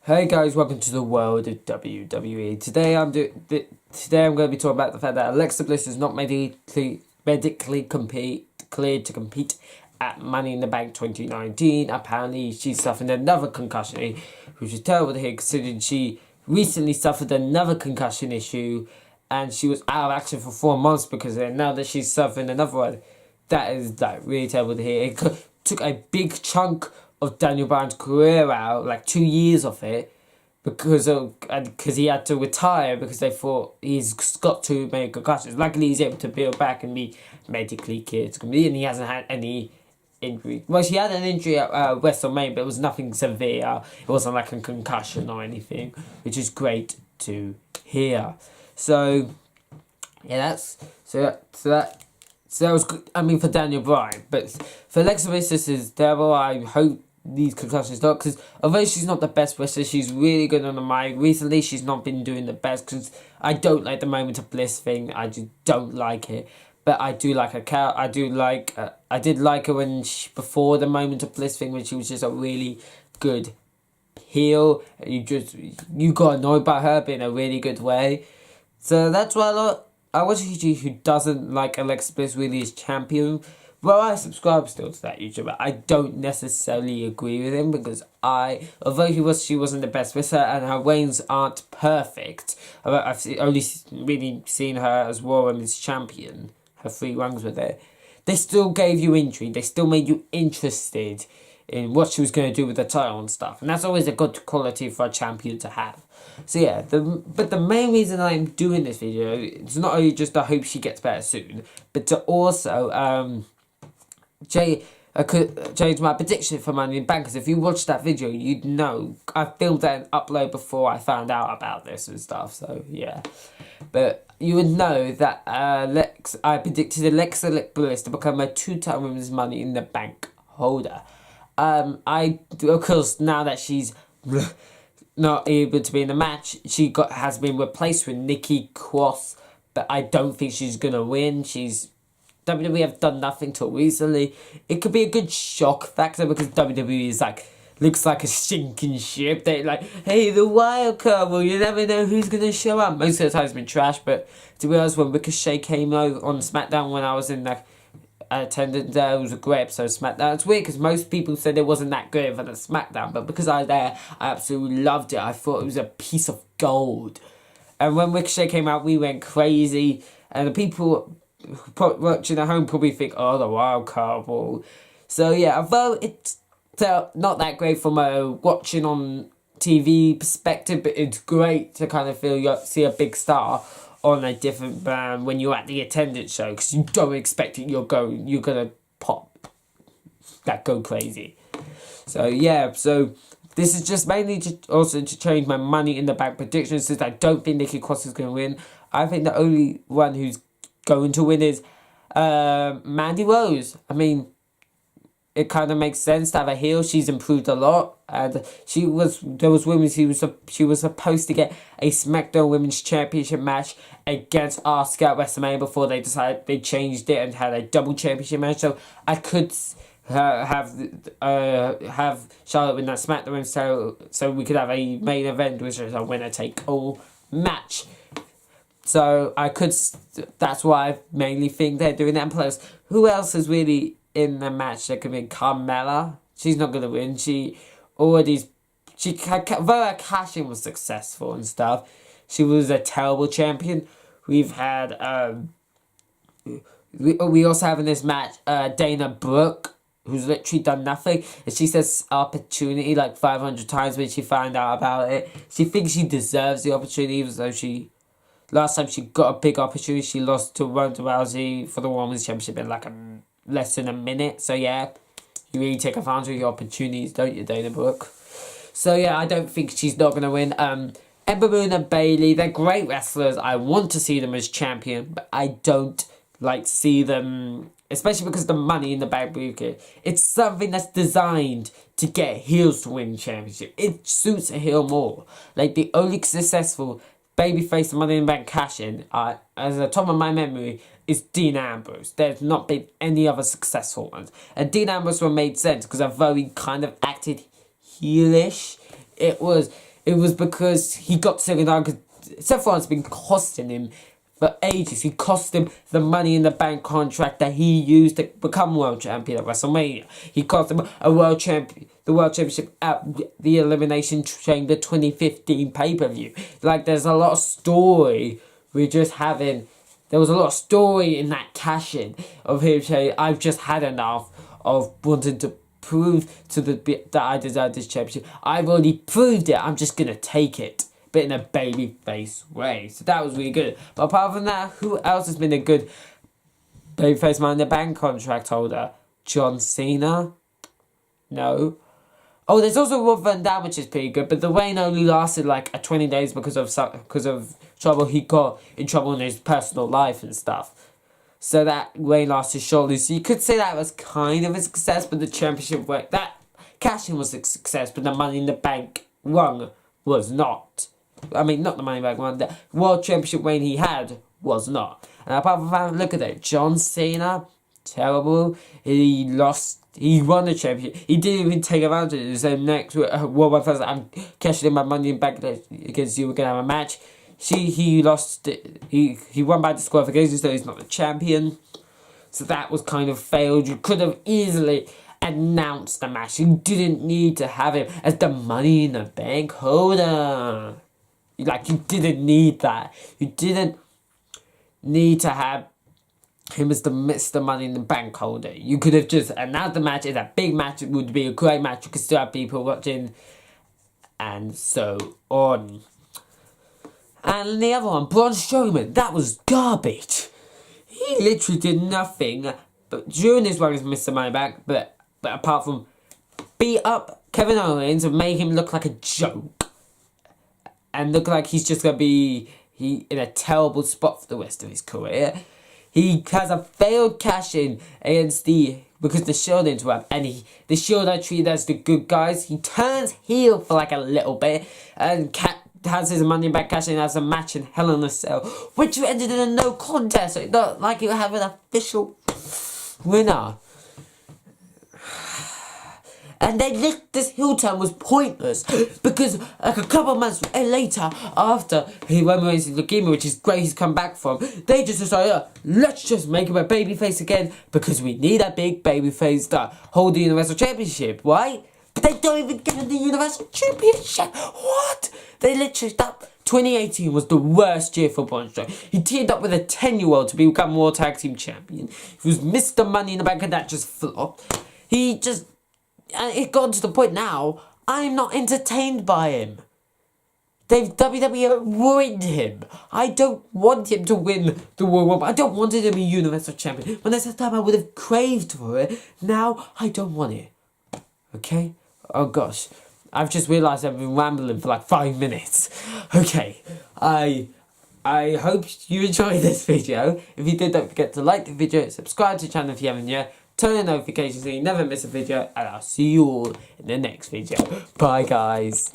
Hey guys, welcome to the world of WWE. Today I'm going to be talking about the fact that Alexa Bliss is not medically cleared to compete at Money in the Bank 2019. Apparently, she suffered another concussion, which is terrible to hear considering she recently suffered another concussion issue, and she was out of action for 4 months because of it. Now that she's suffering another one, that is really terrible to hear. It took a big chunk of Daniel Bryan's career out, like 2 years of it, because he had to retire because they thought he's got too many concussions. Luckily, he's able to build back and be medically cleared, and he hasn't had any injury. Well, she had an injury at WrestleMania, but it was nothing severe. It wasn't like a concussion or anything, which is great to hear. So, yeah, that was good. I mean, for Daniel Bryan, but for Alexa Bliss, this is terrible. I hope these concussions stop, because although she's not the best wrestler, she's really good on the mic. Recently, she's not been doing the best because I don't like the Moment of Bliss thing. I just don't like it. But I do like her. I did like her when before the Moment of Bliss thing, when she was just a really good heel. You got annoyed by her, but in a really good way. So that's why I watch a YouTuber who doesn't like Alexa Bliss really as champion. Well, I subscribe still to that YouTuber. I don't necessarily agree with him because although she wasn't the best wrestler and her reigns aren't perfect. I've only really seen her as Raw Women's Champion. Her 3 runs with it. They still gave you intrigue. They still made you interested in what she was going to do with the title and stuff. And that's always a good quality for a champion to have. So yeah, but the main reason I'm doing this video is not only just I hope she gets better soon, but to also change my prediction for Money in the Bank, because if you watched that video, you'd know I filmed that and upload before I found out about this and stuff. So yeah, but you would know that I predicted Alexa Bliss to become a 2-time Women's Money in the Bank holder. Of course, now that she's not able to be in the match, has been replaced with Nikki Cross, but I don't think she's gonna win. WWE have done nothing till recently. It could be a good shock factor because WWE is looks like a sinking ship. They hey, the wild card. Well, you never know who's gonna show up. Most of the time it's been trash, but to be honest, when Ricochet came over on SmackDown when I was in attendance there, it was a great episode of SmackDown. It's weird because most people said it wasn't that good for the SmackDown, but because I was there, I absolutely loved it. I thought it was a piece of gold. And when Ricochet came out, we went crazy, and the people watching at home probably think, oh, the wild card ball. So yeah, although it's not that great from a watching on TV perspective, but it's great to kind of see a big star on a different brand when you're at the attendance show, because you don't expect it. You're gonna pop, go crazy. So yeah, so this is just mainly to change my Money in the Bank predictions, since I don't think Nikki Cross is gonna win. I think the only one who's going to win is Mandy Rose. I mean, it kind of makes sense to have a heel. She's improved a lot, and there was women. She was supposed to get a SmackDown Women's Championship match against Asuka at WrestleMania before they decided they changed it and had a double championship match. So I could have Charlotte win that SmackDown, so we could have a main event which is a winner take all match. So that's why I mainly think they're doing that. And plus, who else is really in the match that could be? Carmella? She's not going to win. Though her cash-in was successful and stuff, she was a terrible champion. We've had, we also have in this match, Dana Brooke, who's literally done nothing. And she says opportunity 500 times when she found out about it. She thinks she deserves the opportunity, even though last time she got a big opportunity, she lost to Ronda Rousey for the Women's Championship in less than a minute. So yeah, you really take advantage of your opportunities, don't you, Dana Brooke? So yeah, I don't think she's not going to win. Ember Moon and Bayley, they're great wrestlers. I want to see them as champion, but I don't like to see them, especially because the Money in the Bank briefcase. It's something that's designed to get heels to win championship. It suits a heel more. The only successful babyface Money in the Bank cash-in, as the top of my memory, is Dean Ambrose. There's not been any other successful ones. And Dean Ambrose one made sense because although he kind of acted heelish, it was because he got sick and died. Because Seth Rollins has been costing him for ages. He cost him the Money in the Bank contract that he used to become world champion at WrestleMania. He cost him the world championship at the Elimination Chamber 2015 pay-per-view. Like, there's a lot of story we're just having. There was a lot of story in that cash-in of him saying, I've just had enough of wanting to prove to that I deserve this championship. I've already proved it. I'm just going to take it. But in a babyface way. So that was really good. But apart from that, who else has been a good babyface Money in the Bank contract holder? John Cena? No. Oh, there's also Rob Van Dam, which is pretty good. But the reign only lasted like 20 days because of trouble. He got in trouble in his personal life and stuff. So that reign lasted shortly. So you could say that was kind of a success. But the championship, that cash-in was a success. But the Money in the Bank run was not. I mean, not the Money in the Bank one. The World Championship reign he had was not. And apart from that, look at it. John Cena, terrible. He lost. He won the championship. He didn't even take advantage of it. So next World War First, I'm cashing in my Money in the Bank against you. We're gonna have a match. He lost. He won by disqualification, so he's not the champion. So that was kind of failed. You could have easily announced the match. You didn't need to have him as the Money in the Bank holder. Like, you didn't need that. You didn't need to have him as the Mr. Money in the Bank holder. You could have just announced the match. It's a big match. It would be a great match. You could still have people watching. And so on. And the other one, Braun Strowman. That was garbage. He literally did nothing. But during his run as Mr. Money Bank, but apart from beat up Kevin Owens and make him look like a joke. And look like he's just going to be in a terrible spot for the rest of his career. He has a failed cash-in against because the Shield interrupt. And the Shield are treated as the good guys. He turns heel for like a little bit. And has his Money Back cash-in as a match in Hell in a Cell. Which ended in a no contest. So it looked like you have an official winner. And then this heel turn was pointless because like a couple of months later, after he went with his leukemia, which is great he's come back from, they just decided, let's just make him a babyface again because we need a big babyface to hold the Universal Championship, right? But they don't even give him the Universal Championship. What? They literally, 2018 was the worst year for Braun Strowman. He teamed up with a 10-year-old to become World Tag Team Champion. He was Mr. Money in the Bank and that just flopped. And it got to the point now, I'm not entertained by him. WWE ruined him. I don't want him to win the World Rumble. I don't want him to be Universal Champion. When there's a time I would have craved for it, now I don't want it. Okay? Oh gosh. I've just realised I've been rambling for like 5 minutes. Okay. I hope you enjoyed this video. If you did, don't forget to like the video, subscribe to the channel if you haven't yet. Turn on notifications so you never miss a video, and I'll see you all in the next video. Bye, guys.